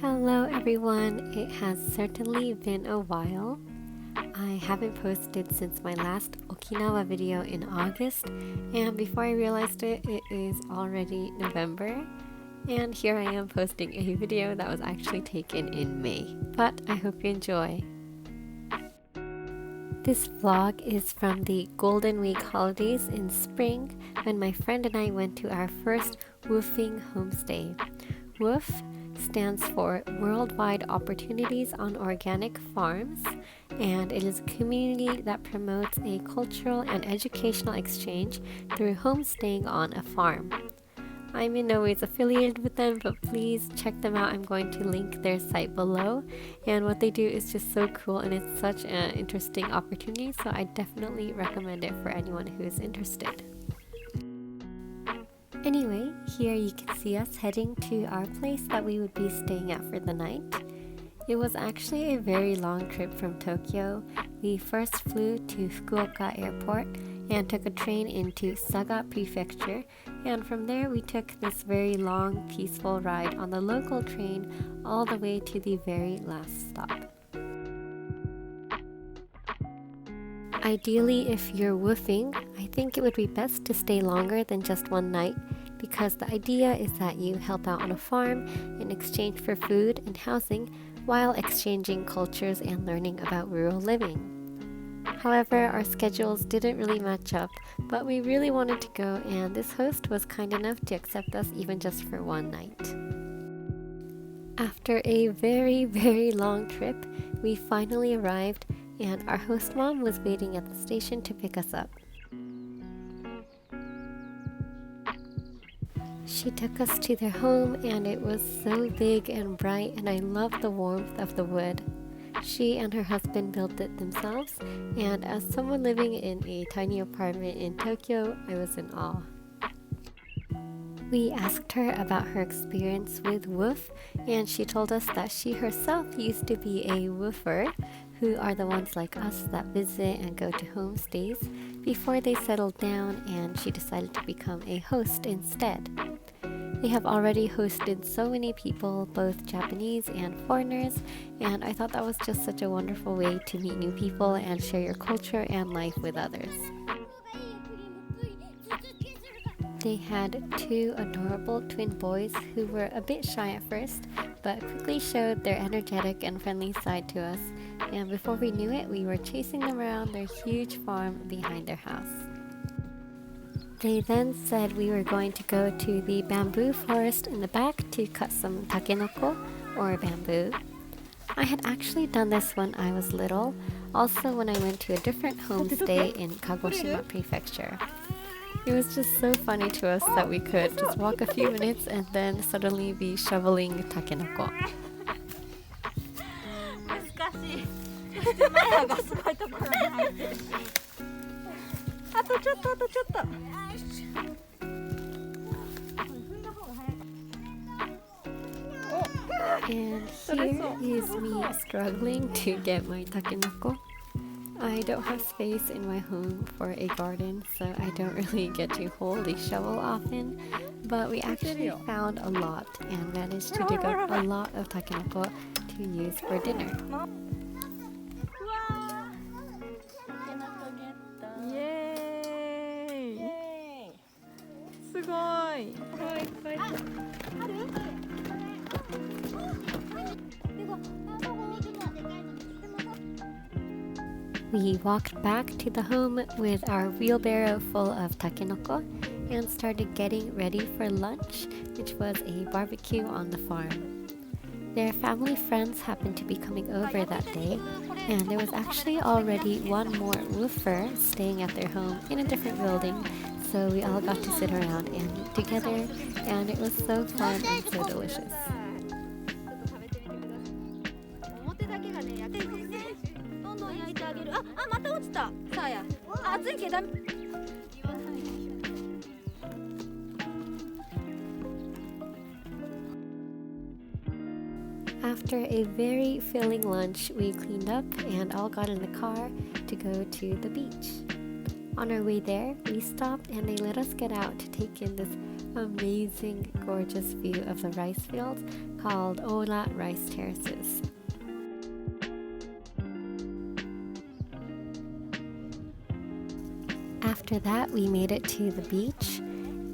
Hello everyone, it has certainly been a while. I haven't posted since my last Okinawa video in August, and before I realized it, it is already November. And here I am posting a video that was actually taken in May, but I hope you enjoy. This vlog is from the Golden Week holidays in spring when my friend and I went to our first WWOOFing homestay. WWOOF stands for Worldwide Opportunities on Organic Farms, and it is a community that promotes a cultural and educational exchange through homestaying on a farm. I'm in no ways affiliated with them, but please check them out. I'm going to link their site below, and what they do is just so cool and it's such an interesting opportunity, so I definitely recommend it for anyone who is interested. Anyway, here you can see us heading to our place that we would be staying at for the night. It was actually a very long trip from Tokyo. We first flew to Fukuoka Airport and took a train into Saga prefecture, and from there we took this very long, peaceful ride on the local train all the way to the very last stop. Ideally, if you're WWOOFing, I think it would be best to stay longer than just one night, because the idea is that you help out on a farm in exchange for food and housing while exchanging cultures and learning about rural living. However, our schedules didn't really match up, but we really wanted to go, and this host was kind enough to accept us even just for one night. After a very long trip, we finally arrived, and our host mom was waiting at the station to pick us up. She took us to their home, and it was so big and bright, and I loved the warmth of the wood. She and her husband built it themselves, and as someone living in a tiny apartment in Tokyo, I was in awe. We asked her about her experience with WWOOF, and she told us that she herself used to be a WWOOFer, who are the ones like us that visit and go to homestays, before they settled down and she decided to become a host instead. They have already hosted so many people, both Japanese and foreigners, and I thought that was just such a wonderful way to meet new people and share your culture and life with others. They had two adorable twin boys who were a bit shy at first, but quickly showed their energetic and friendly side to us, and before we knew it, we were chasing them around their huge farm behind their house. They then said we were going to go to the bamboo forest in the back to cut some takenoko, or bamboo. I had actually done this when I was little, also when I went to a different homestay in Kagoshima prefecture. It was just so funny to us that we could just walk a few minutes and then suddenly be shoveling takenoko. And here is me struggling to get my takenoko. I don't have space in my home for a garden, so I don't really get to hold a shovel often, but we actually found a lot and managed to dig up a lot of takenoko to use for dinner. We walked back to the home with our wheelbarrow full of takenoko and started getting ready for lunch, which was a barbecue on the farm. Their family friends happened to be coming over that day, and there was actually already one more WWOOFer staying at their home in a different building, so we all got to sit around and eat together, and it was so fun and so delicious. After a very filling lunch, we cleaned up and all got in the car to go to the beach. On our way there, we stopped and they let us get out to take in this amazing, gorgeous view of the rice fields called Ola Rice Terraces. After that, we made it to the beach.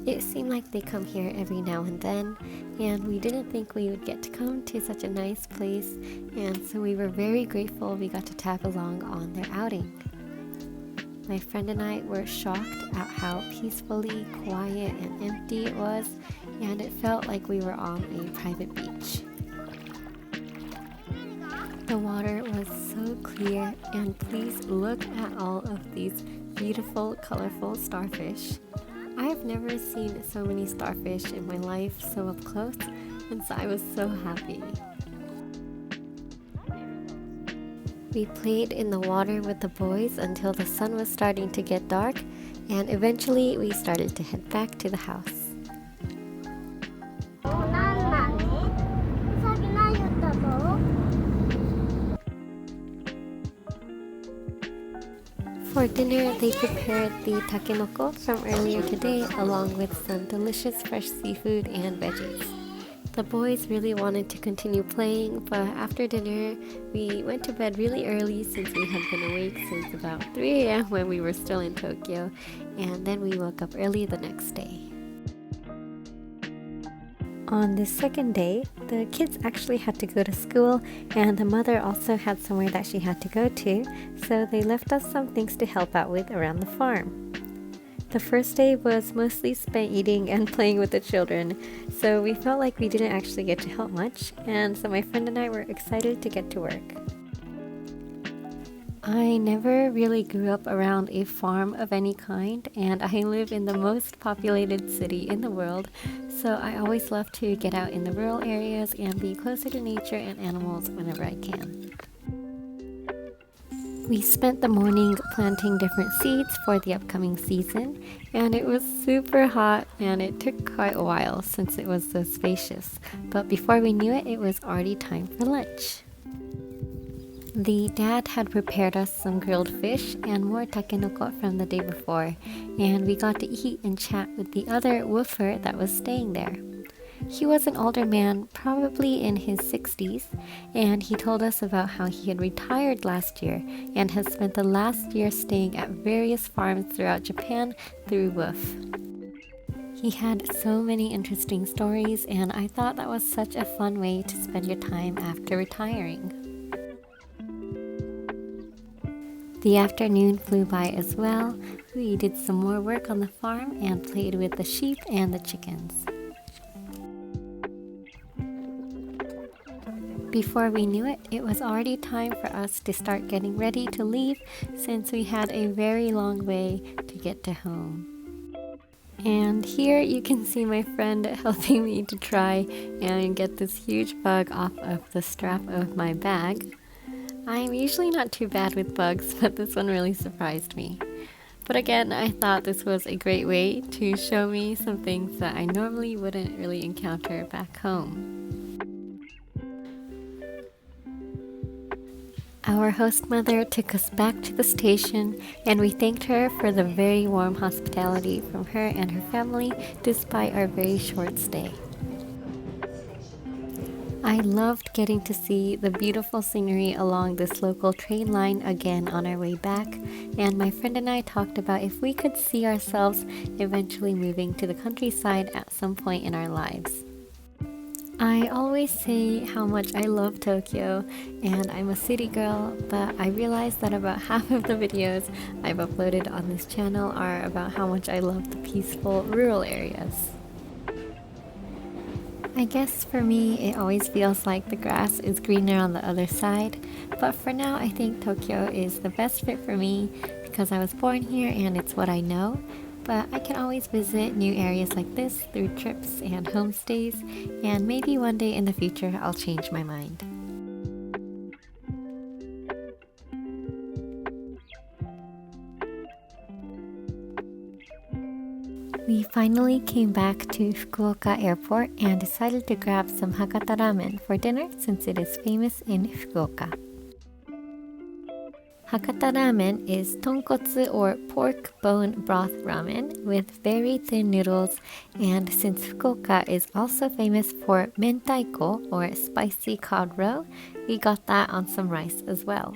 It seemed like they come here every now and then, and we didn't think we would get to come to such a nice place, and so we were very grateful we got to tag along on their outing. My friend and I were shocked at how peacefully quiet and empty it was, and it felt like we were on a private beach. The water was so clear, and please look at all of these beautiful, colorful starfish. I've never seen so many starfish in my life so up close, and so I was so happy. We played in the water with the boys until the sun was starting to get dark, and eventually we started to head back to the house. For dinner, they prepared the takenoko from earlier today along with some delicious fresh seafood and veggies. The boys really wanted to continue playing, but after dinner, we went to bed really early since we had been awake since about 3 a.m. when we were still in Tokyo, and then we woke up early the next day. On the second day, the kids actually had to go to school, and the mother also had somewhere that she had to go to, so they left us some things to help out with around the farm. The first day was mostly spent eating and playing with the children, so we felt like we didn't actually get to help much, and so my friend and I were excited to get to work. I never really grew up around a farm of any kind, and I live in the most populated city in the world, so I always love to get out in the rural areas and be closer to nature and animals whenever I can. We spent the morning planting different seeds for the upcoming season, and it was super hot, and it took quite a while since it was so spacious, but before we knew it, it was already time for lunch. The dad had prepared us some grilled fish and more takenoko from the day before, and we got to eat and chat with the other woofer that was staying there. He was an older man, probably in his 60s, and he told us about how he had retired last year and has spent the last year staying at various farms throughout Japan through WWOOF. He had so many interesting stories, and I thought that was such a fun way to spend your time after retiring. The afternoon flew by as well. We did some more work on the farm and played with the sheep and the chickens. Before we knew it, it was already time for us to start getting ready to leave since we had a very long way to get to home. And here you can see my friend helping me to try and get this huge bug off of the strap of my bag. I'm usually not too bad with bugs, but this one really surprised me. But again, I thought this was a great way to show me some things that I normally wouldn't really encounter back home. Our host mother took us back to the station, and we thanked her for the very warm hospitality from her and her family despite our very short stay. I loved getting to see the beautiful scenery along this local train line again on our way back, and my friend and I talked about if we could see ourselves eventually moving to the countryside at some point in our lives. I always say how much I love Tokyo, and I'm a city girl, but I realized that about half of the videos I've uploaded on this channel are about how much I love the peaceful rural areas. I guess for me, it always feels like the grass is greener on the other side, but for now I think Tokyo is the best fit for me because I was born here and it's what I know. But I can always visit new areas like this through trips and homestays, and maybe one day in the future I'll change my mind. We finally came back to Fukuoka Airport and decided to grab some Hakata ramen for dinner since it is famous in Fukuoka. Hakata ramen is tonkotsu or pork bone broth ramen with very thin noodles, and since Fukuoka is also famous for mentaiko or spicy cod roe, we got that on some rice as well.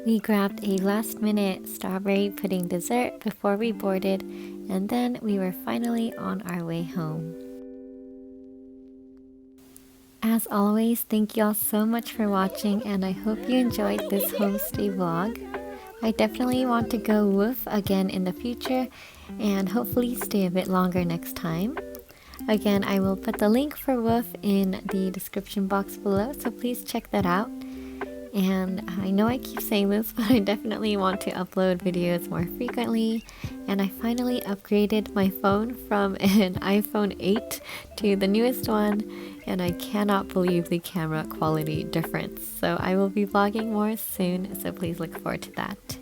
We grabbed a last-minute strawberry pudding dessert before we boarded, and then we were finally on our way home. As always, thank you all so much for watching, and I hope you enjoyed this homestay vlog. I definitely want to go WWOOF again in the future, and hopefully stay a bit longer next time. Again, I will put the link for WWOOF in the description box below, so please check that out. And I know I keep saying this, but I definitely want to upload videos more frequently. And I finally upgraded my phone from an iPhone 8 to the newest one, and I cannot believe the camera quality difference. So I will be vlogging more soon, so please look forward to that.